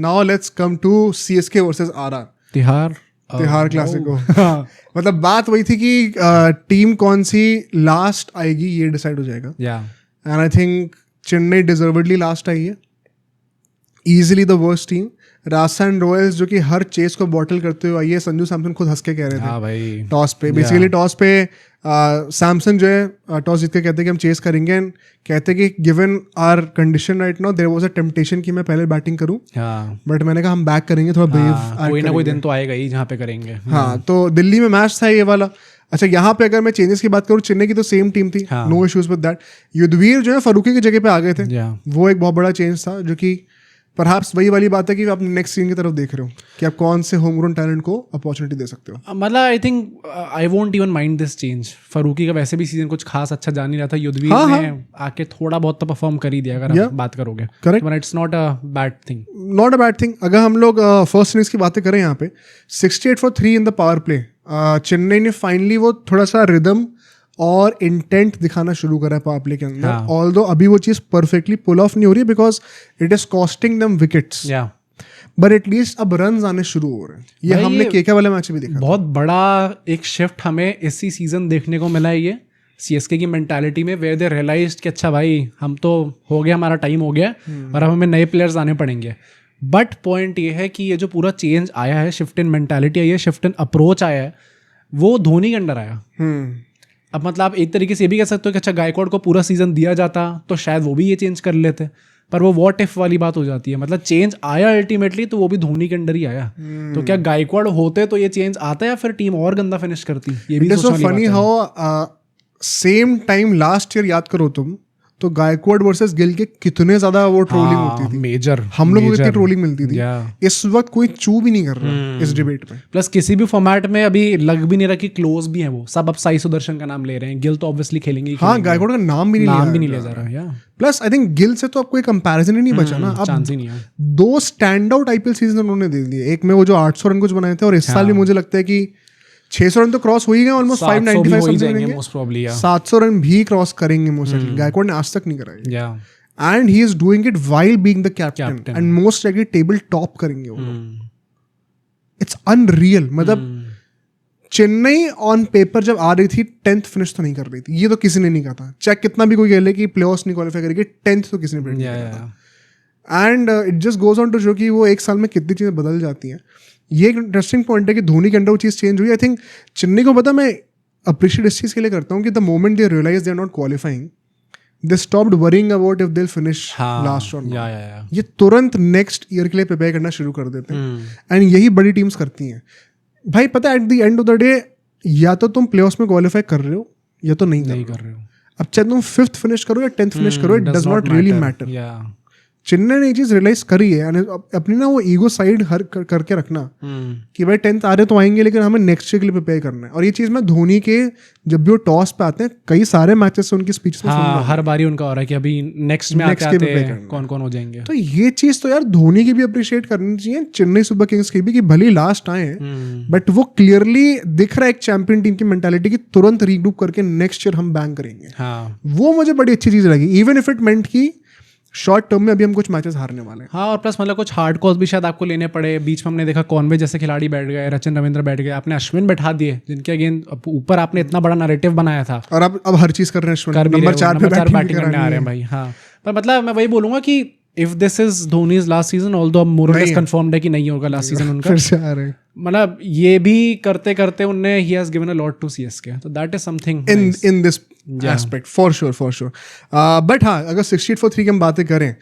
Now let's come to CSK versus RR, तिहार Clasico. मतलब बात वही थी कि टीम कौन सी लास्ट आएगी ये डिसाइड हो जाएगा, and I think Chennai deservedly last आई है, easily the worst team. Rajasthan Royals जो कि हर चेस को बॉटल करते हुए आई है, संजू सैमसन खुद हंस के कह रहे थे टॉस पे, बेसिकली टॉस पे सैमसन जो है टॉस जीत के कहते हैं कि हम चेस करेंगे, एंड कहते हैं कि given our condition right now there was a temptation कि मैं पहले बैटिंग करूं, बट मैंने कहा हम बैक करेंगे, थोड़ा ब्रेव कोई ना कोई दिन तो आएगा ही जहाँ पे करेंगे। हाँ, तो दिल्ली में मैच था ये वाला। अच्छा, यहाँ पे अगर मैं चेंजेस की बात करूँ, चेन्नई की तो सेम टीम थी, no issues with that. Yudhvir जो है फरूकी की जगह पे आ गए थे, वो एक बहुत बड़ा चेंज था, जो कि परहैप्स वही वाली बात है कि आप नेक्स्ट सीजन की तरफ देख रहे हो कि आप कौन से होमग्रोन टैलेंट को अपॉर्चुनिटी दे सकते हो। मतलब I think I won't even mind this change. Farooqui का वैसे भी सीजन कुछ खास अच्छा जा नहीं रहा था, युद्धवीर ने आके थोड़ा बहुत तो परफॉर्म कर ही दिया अगर आप बात करोगे। Correct, but it's not a bad thing, not a bad thing. अगर हम लोग फर्स्ट इनिंग्स की बातें करें यहाँ पे 68 for 3 in the power play, Chennai ने फाइनली वो थोड़ा सा रिदम और इंटेंट दिखाना शुरू करा है पावर प्ले के अंदर, ऑल्दो अभी वो चीज़ परफेक्टली पुल ऑफ नहीं हो रही because it is costing them wickets, but at least अब रन आने शुरू हो रहे हैं। ये हमने केके वाले मैच में भी देखा, बहुत बड़ा एक शिफ्ट हमें इसी सीजन देखने को मिला है ये CSK की मेंटालिटी में, वेयर दे रियलाइज्ड कि अच्छा भाई हम तो हो गया, हमारा टाइम हो गया और अब हमें नए प्लेयर्स आने पड़ेंगे। बट पॉइंट ये है कि ये जो पूरा चेंज आया है, शिफ्ट इन मेंटालिटी आई है, शिफ्ट इन अप्रोच आया है, वो धोनी के अंडर आया। अब मतलब आप एक तरीके से ये भी कह सकते हो कि अच्छा गायकवाड़ को पूरा सीजन दिया जाता तो शायद वो भी ये चेंज कर लेते, पर वो व्हाट इफ वाली बात हो जाती है। मतलब चेंज आया अल्टीमेटली तो वो भी धोनी के अंडर ही आया। तो क्या गायकवाड़ होते तो ये चेंज आता या फिर टीम और गंदा फिनिश करती, ये भी सोचने वाली बात है। Funny how same time last year याद करो तुम तो गायकवाड़ वर्सेस गिल के कितने ज्यादा वो ट्रोलिंग होती थी, मेजर हम लोग को कितनी ट्रोलिंग मिलती थी। इस वक्त कोई चू भी नहीं कर रहा इस डिबेट में। प्लस किसी भी फॉर्मेट में अभी लग भी नहीं रहा कि क्लोज भी है वो सब, अब साई सुदर्शन का नाम ले रहे हैं, गिल तो ऑब्वियसली खेलेंगे। हाँ, गायकवाड़ का नाम भी नहीं लिया जा रहा है। प्लस आई थिंक गिल से तो अब कोई कंपैरिजन ही नहीं बचा ना, अब चांस ही नहीं है। 2 स्टैंड आउट IPL सीजन उन्होंने दे दिए, एक में वो जो 800 रन कुछ बनाए थे, और इस साल भी मुझे लगता है कि 600 रन तो क्रॉस हो ही गए, ऑलमोस्ट 595 समथिंग, 700 रन भी क्रॉस करेंगे मोस्ट likely। गायकवाड़ ने आज तक नहीं कराया, and he is doing it while being the captain, and most likely table top करेंगे वो। It's unreal. मतलब चेन्नई ऑन पेपर जब आ रही थी 10th फिनिश तो नहीं कर रही थी, ये तो किसी ने नहीं कहा था, चाहे कितना भी कोई कह ले कि प्लेऑफ्स नहीं क्वालिफाई करेगी, 10th तो किसी ने प्रेडिक्ट नहीं किया था। And it just goes on to show कि वो एक साल में कितनी चीज़ें बदल जाती हैं। ये एक इंटरेस्टिंग पॉइंट है कि धोनी के अंदर वो चीज़ चेंज हुई। आई थिंक चेन्नई को पता, मैं अप्रिशिएट इस चीज़ के लिए करता हूँ कि the moment they realise they are not qualifying, they stopped worrying about if they will finish last round. ये तुरंत नेक्स्ट ईयर के लिए प्रिपेयर करना शुरू कर देते हैं, एंड यही बड़ी टीम्स करती हैं भाई। पता है at the end of the day या तो तुम प्लेऑफ्स में क्वालिफाई कर रहे हो या तो नहीं कर रहे हो। अब चाहे तुम 5th फिनिश करो या 10th फिनिश करो, it does not really matter. Chennai ने ये चीज रियलाइज करी है, अपनी ना वो ईगो साइड हर करके रखना कि भाई 10th आ रहे तो आएंगे, लेकिन हमें नेक्स्ट ईयर के लिए प्रिपेयर करना है। और ये चीज मैं धोनी के जब भी वो टॉस पे आते हैं, कई सारे मैचेस से उनकी स्पीच में हर बारी उनका हो रहा है कि अभी नेक्स्ट में आते कौन कौन हो जाएंगे। तो ये चीज तो यार धोनी की भी अप्रिशिएट करनी चाहिए, चेन्नई सुपर किंग्स की भी, कि भले लास्ट आए हैं बट वो क्लियरली दिख रहा है एक चैंपियन टीम की मेंटालिटी की तुरंत रीग्रुप करके नेक्स्ट ईयर हम बैंक करेंगे। वो मुझे बड़ी अच्छी चीज लगी, इवन इफ इट मेंट की शॉर्ट टर्म में अभी हम कुछ मैचेस हारने वाले हैं। हाँ, और प्लस मतलब कुछ हार्ड कॉल्स भी शायद आपको लेने पड़े। बीच में हमने देखा कॉनवे जैसे खिलाड़ी बैठ गए, रचिन रविंद्र बैठ गए, आपने अश्विन बैठा दिए जिनके अगेन ऊपर आपने इतना बड़ा नैरेटिव बनाया था, और अब हर चीज कर रहे हैं अश्विन, नंबर 4 पे बैटिंग करने आ रहे हैं भाई। हाँ, पर मतलब मैं वही बोलूंगा कि if this is Dhoni's last season, although more or less confirmed है कि नहीं होगा लास्ट सीजन उनका, फिर से आ रहे हैं। मतलब ये भी करते करते उनने ही has given a lot to CSK, तो that is something in this aspect for sure. But हाँ, अगर 68 for 3 की हम बातें करें,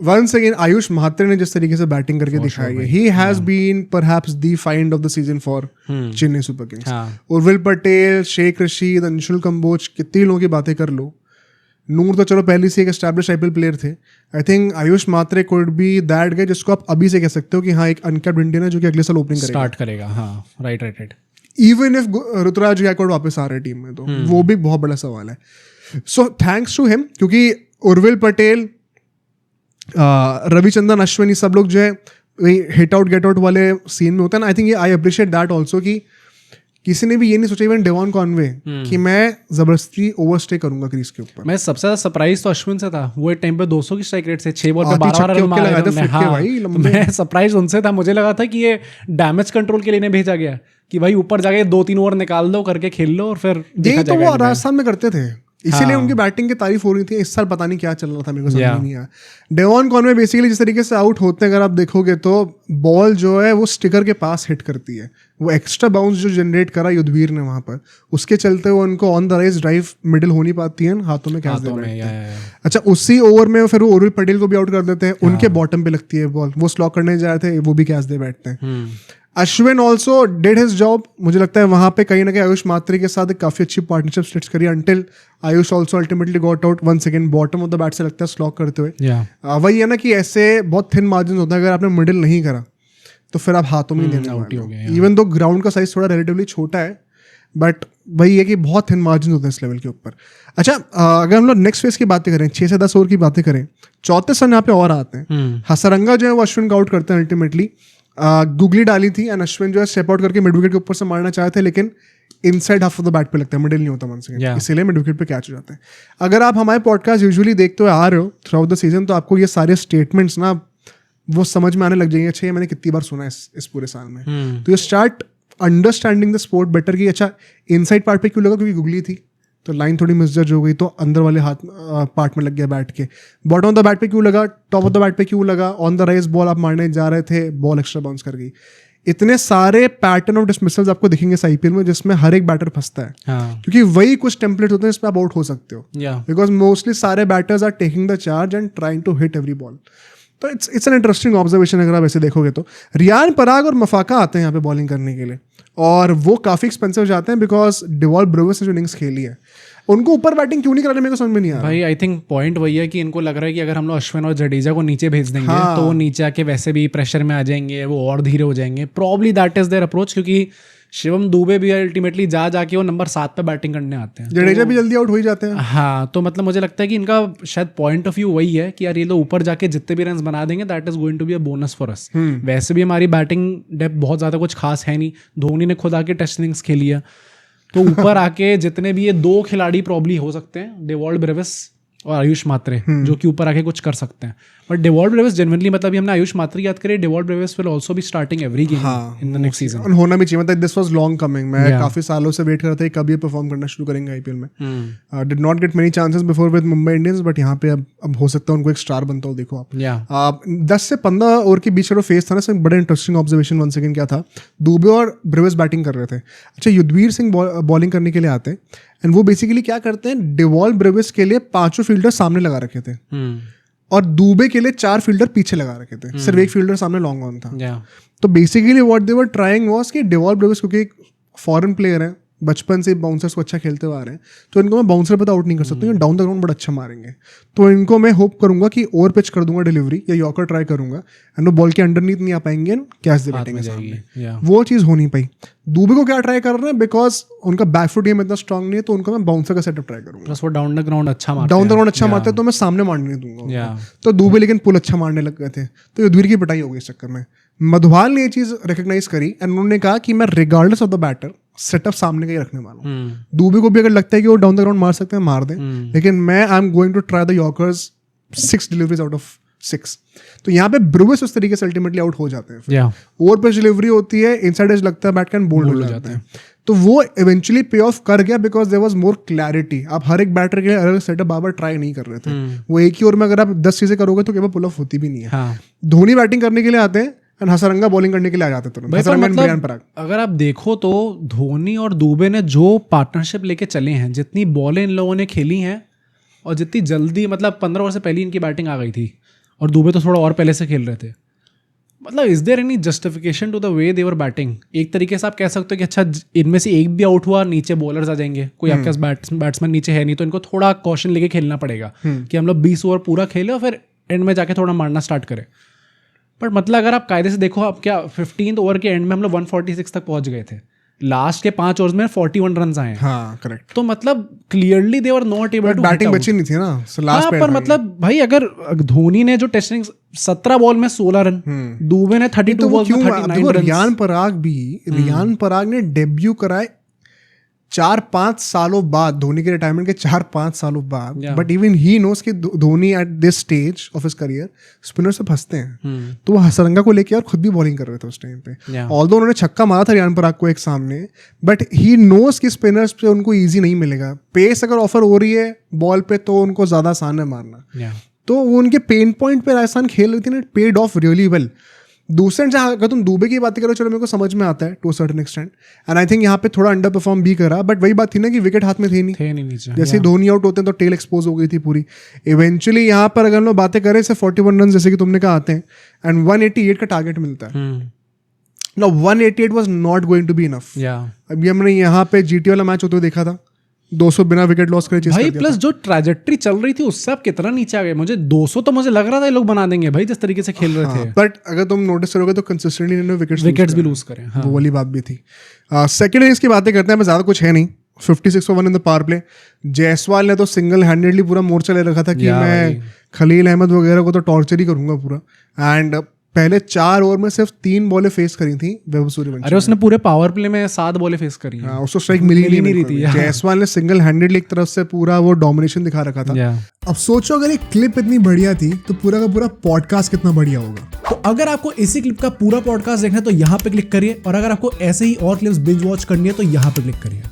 वंस अगेन आयुष महात्रे ने जिस तरीके से बैटिंग करके दिखाई है, he has been perhaps the find of the season for Chennai Super Kings. Urvil Patel, Sheikh Rashid, Anshul Kamboj, कितने लोगों की बातें कर लो, नूर तो चलो पहले से एक एस्टैब्लिश IPL प्लेयर थे। I think Ayush Mhatre could be that guy जिसको आप अभी से कह सकते हो कि हाँ, एक अनकैप्ड इंडियन है जो कि अगले साल ओपनिंग स्टार्ट करेगा। हाँ, right. Even if Ruturaj Gaikwad वापस आ रहे टीम में, तो वो भी बहुत बड़ा सवाल है। सो थैंक्स टू हिम, क्योंकि उर्विल पटेल, रविचंद्रन अश्विन, ये सब लोग जो है हिट आउट गेट आउट वाले सीन में होता है ना। I think I appreciate that also कि किसी ने भी ये नहीं सोचा इवन डेवॉन कॉनवे कि मैं जबरदस्ती ओवरस्टे करूंगा क्रीज के ऊपर। मैं सबसे ज्यादा सरप्राइज तो अश्विन से था, वो एक टाइम पे 200 की स्ट्राइक रेट से 6 बॉल पे 12 रन मारे थे। हाँ, मैं सरप्राइज उनसे था, मुझे लगा था कि ये डैमेज कंट्रोल के लिए नहीं भेजा गया कि भाई ऊपर जाके 2-3 ओवर निकाल दो करके खेल लो और फिर देखा जाएगा। तो वो राजस्थान में करते थे, इसीलिए उनकी बैटिंग की तारीफ हो रही थी। इस साल पता नहीं क्या चल रहा था, मेरे को समझ नहीं आया। डेवॉन कॉनवे बेसिकली जिस तरीके से आउट होते हैं अगर आप देखोगे तो बॉल जो है वो स्टिकर के पास हिट करती है, वो एक्स्ट्रा बाउंस जो जनरेट करा युद्धवीर ने वहां पर, उसके चलते वो उनको on the rise drive middle हो नहीं पाती है, हाथों में कैच दे बैठते हैं। अच्छा, उसी ओवर में फिर वो उर्विल पटेल को भी आउट कर देते हैं, उनके बॉटम पे लगती है बॉल, वो स्लॉक करने जा रहे थे, वो भी कैच दे बैठते हैं। Ashwin also did his job, मुझे लगता है वहां पे कहीं ना कहीं आयुष मात्री के साथ एक काफी अच्छी पार्टनरशिप स्टिच करी until Ayush also ultimately got out once again bottom of the bat से लगता है स्लॉक करते हुए। वही है ना कि ऐसे बहुत थिन मार्जिन होता है, अगर आपने मिडिल नहीं करा तो फिर आप हाथों में देने वाले, इवन दो ग्राउंड का साइज थोड़ा रिलेटिवली छोटा है, बट वही है कि बहुत थिन मार्जिन होते हैं इस लेवल के ऊपर। अच्छा, अगर हम लोग नेक्स्ट फेज की बातें करें, 6 से 10 ओवर की बातें करें, 34 रन यहाँ पे और आते हैं। हसरंगा जो है वो अश्विन का आउट करते हैं अल्टीमेटली। गुगली डाली थी एंड अश्विन जो है स्टेप आउट करके मिड विकेट के ऊपर से मारना चाहते हैं, लेकिन inside half of the bat पे लगता है, मिडिल नहीं होता मंस, इसीलिए मिड विकेट पे कैच हो जाते हैं। अगर आप हमारे पॉडकास्ट यूजुअली देखते हुए आ रहे हो थ्रू आउट द सीजन, तो आपको ये सारे स्टेटमेंट्स ना वो समझ में आने लग जाएंगे। अच्छा, ये मैंने कितनी बार सुना है इस पूरे साल में। तो you start understanding the sport better कि अच्छा इनसाइड पार्ट पे क्यों लगा, क्योंकि गुगली थी तो लाइन थोड़ी मिसजज हो गई, तो अंदर वाले हाथ पार्ट में लग गया बैट के। बॉटम ऑफ द बैट पे क्यों लगा, टॉप ऑफ द बैट पे क्यों लगा, ऑन द राइज बॉल आप मारने जा रहे थे, बॉल एक्स्ट्रा बाउंस कर गई। इतने सारे पैटर्न ऑफ डिसमिसल्स आपको दिखेंगे इस आईपीएल में जिसमें हर एक बैटर फंसता है। क्योंकि वही कुछ टेम्पलेट होते हैं जिसमें आप आउट हो सकते हो, बिकॉज मोस्टली सारे batters are taking the charge and trying to hit every ball. तो इट्स एन इंटरेस्टिंग ऑब्जर्वेशन अगर आप ऐसे देखोगे तो। रियान पराग और मफाका आते हैं यहाँ पे बॉलिंग करने के लिए, और वो काफी एक्सपेंसिव जाते हैं बिकॉज डिवॉल्व ब्रेविस ने जो इनिंग्स खेली है, उनको ऊपर बैटिंग क्यों नहीं कराने मेरे को समझ में नहीं आ रहा भाई। आई थिंक पॉइंट वही है कि इनको लग रहा है कि अगर हम लोग अश्विन और जडेजा को नीचे भेज देंगे तो वो नीचे आके वैसे भी प्रेशर में आ जाएंगे, वो और धीरे हो जाएंगे। Probably that is there approach, क्योंकि शिवम दुबे भी अल्टीमेटली जाके वो नंबर 7 पे बैटिंग करने आते हैं, जडेजा भी जल्दी आउट हो ही जाते हैं। हाँ, तो मतलब मुझे लगता है कि इनका शायद पॉइंट ऑफ व्यू वही है कि यार ये लोग ऊपर जाके जितने भी रन बना देंगे that is going to be a bonus for us. वैसे भी हमारी बैटिंग डेप्थ बहुत ज्यादा कुछ खास है नहीं, धोनी ने खुद आके टेस्ट इनिंग्स खेली है, तो ऊपर आके जितने भी ये 2 खिलाड़ी प्रॉब्ली हो सकते हैं, डेवॉल्ड ब्रेविस और आयुष मात्रे, जो कि ऊपर आके कुछ कर सकते हैं। बट डेवॉल्ड ब्रेविस जेन्युइनली, मतलब हमने आयुष मात्रे याद करें, Dewald Brevis will also be starting every game in the next season. होना भी चाहिए, मतलब दिस वाज लॉन्ग कमिंग। मैं काफी सालों से वेट कर रहा था कब ये परफॉर्म करना शुरू करेंगे आईपीएल में। Did not gate many chances before with Mumbai Indians, but यहाँ पे अब हो सकता है उनको एक स्टार बनता हो। देखो आप 10 से 15 ओवर के बीच जो फेस था ना, इसमें बड़ा इंटरेस्टिंग ऑब्जर्वेशन वन सेकंड क्या था, दुबे और ब्रेविस बैटिंग कर रहे थे। अच्छा, युद्धवीर सिंह बॉलिंग करने के लिए आते हैं एंड वो बेसिकली क्या करते हैं, डेवॉल्व ब्रेविस के लिए 5 फील्डर सामने लगा रखे थे और दुबे के लिए 4 फील्डर पीछे लगा रखे थे, सिर्फ एक फील्डर सामने लॉन्ग ऑन था। तो basically what they were trying was कि डेवॉल्व ब्रेविस क्योंकि एक फॉरेन प्लेयर है, बचपन से बाउंसर्स को अच्छा खेलते हुए आ रहे हैं, तो इनको मैं बाउंसर पे तो आउट नहीं कर सकता, डाउन द ग्राउंड बड़ा अच्छा मारेंगे। तो इनको मैं होप करूंगा कि ओवर पिच कर दूंगा डिलीवरी या यॉर्कर ट्राई करूंगा एंड वो बॉल के अंडरनीथ नहीं आ पाएंगे एंड कैच दे बैठेंगे सामने। वो चीज़ हो नहीं पाई। दुबे को क्या ट्राई कर रहे हैं, बिकॉज उनका बैकफुट गेम इतना स्ट्रांग नहीं है, तो उनको मैं बाउंसर का सेटअप ट्राई करूंगा। प्लस वो डाउन द ग्राउंड अच्छा मारते हैं, तो मैं सामने मारने नहीं दूंगा। तो दुबे लेकिन पुल अच्छा मारने लग गए थे, तो युद्धवीर की पिटाई हो गई इस चक्कर में। मधवाल ने ये चीज रिकॉग्नाइज करी एंड उन्होंने कहा कि मैं regardless of the batter setup सामने का ही रखने वाला हूँ। दुबे को भी अगर लगता है कि वो डाउन द ग्राउंड मार सकते हैं, मार दें, लेकिन मैं I am going to try the yorkers 6 deliveries out of 6। तो यहाँ पे ब्रेविस उस तरीके से अल्टीमेटली आउट हो जाते हैं। ओवर पिच डिलीवरी होती है, इनसाइड एज लगता है, बैट कैन बोल्ड हो जाते हैं। तो वो इवेंचुअली पे ऑफ कर गया because there was more clarity. आप हर एक बैटर के अलग सेटअप बार ट्राई नहीं कर रहे थे। वो एक ही ओवर में अगर आप 10 चीजें करोगे तो केवल पुल ऑफ होती भी नहीं है। धोनी बैटिंग करने के लिए आते हैं एंड हसरंगा बॉलिंग करने के लिए आ जाते थे। मतलब अगर आप देखो तो धोनी और दुबे ने जो पार्टनरशिप लेके चले हैं, जितनी बॉलें इन लोगों ने खेली हैं और जितनी जल्दी, मतलब 15 ओवर से पहले इनकी बैटिंग आ गई थी और दुबे तो थोड़ा और पहले से खेल रहे थे। मतलब is there any justification to the way they were batting? एक तरीके से आप कह सकते हो कि अच्छा इनमें से एक भी आउट हुआ, नीचे बॉलर्स आ जाएंगे, कोई आपके पास बैट्समैन नीचे है नहीं, तो इनको थोड़ा कॉशन लेके खेलना पड़ेगा कि हम लोग 20 ओवर पूरा खेले और फिर एंड में जाके थोड़ा मारना स्टार्ट करें। बट मतलब अगर आप कायदे से देखो, आप क्या 15th ओवर के एंड में हम लोग 146 तक पहुंच गए थे लास्ट के 5 ओवर्स में 41 रन आए। हाँ करेक्ट। तो मतलब clearly they were not able to batting बची नहीं थी ना, लास्ट पर मतलब भाई अगर धोनी ने जो टेस्टिंग 17 बॉल में 16 रन, दुबे ने 32 बॉल में 39 रन। रियान पराग ने डेब्यू कराए 4-5 सालों बाद, धोनी के रिटायरमेंट के 4-5 सालों बाद, बट इवन ही नोस कि Dhoni at this stage of his career spinner से फंसते हैं। तो वो हसरंगा को लेके और खुद भी बॉलिंग कर रहे थे उस टाइम पे, ऑल्दो उन्होंने छक्का मारा था रियान पराग को एक सामने, बट ही नोस कि स्पिनर्स पे उनको ईजी नहीं मिलेगा। पेस अगर ऑफर हो रही है बॉल पे तो उनको ज्यादा आसान है मारना। तो वो उनके पेन पॉइंट पे राजस्थान खेल रही थी ना, पेड ऑफ रियली वेल। दूसरे जहाँ अगर तुम दुबे की बात करो, चलो मेरे को समझ में आता है to certain extent, and I think यहाँ पे थोड़ा अंडर परफॉर्म भी करा, बट वही बात थी ना कि विकेट हाथ में थे नहीं जैसे धोनी आउट होते हैं तो टेल एक्सपोज हो गई थी पूरी। इवेंचुअली यहाँ पर अगर हम लोग बातें करें सिर्फ 41 रन जैसे कि तुमने कहा आते हैं, एंड 188 का टारगेट मिलता है। No 188 was not going to be enough. अभी हमने यहाँ पे जीटी वाला मैच होते हुए देखा था, 200 बिना विकेट लॉस करे भाई, प्लस जो ट्रैजेक्टरी चल रही थी उससे आप कितना नीचे आ गए। मुझे 200 तो मुझे लग रहा था ये लोग बना देंगे भाई जिस तरीके से खेल रहे थे, बट अगर तुम नोटिस करोगे तो कंसिस्टेंटली इन्होंने विकेट्स भी लूज करे। वो वाली बात भी थी। सेकंड इनिंग्स की बातें करते हैं, मैं ज्यादा कुछ है नहीं, 56 for 1 in the power play. Jaiswal ने तो सिंगल हैंडेडली पूरा मोर्चा ले रखा था कि मैं खलील अहमद वगैरह को तो टॉर्चर ही करूंगा पूरा, एंड पहले 4 ओवर में सिर्फ 3 बॉलें फेस करी थी वैभव सूर्यवंशी। अरे उसने पूरे पावर प्ले में 7 बॉलें फेस करी हैं। उसको स्ट्राइक मिली नहीं रही थी। जायसवाल ने सिंगल हैंडेडली एक तरफ से पूरा वो डोमिनेशन दिखा रखा था। अब सोचो अगर एक क्लिप इतनी बढ़िया थी तो पूरा का पूरा पॉडकास्ट कितना बढ़िया होगा। तो अगर आपको इसी क्लिप का पूरा पॉडकास्ट देखना है तो यहाँ पे क्लिक करिए, और अगर आपको ऐसे ही और क्लिप्स बिंज वॉच करनी है तो यहाँ पे क्लिक करिए।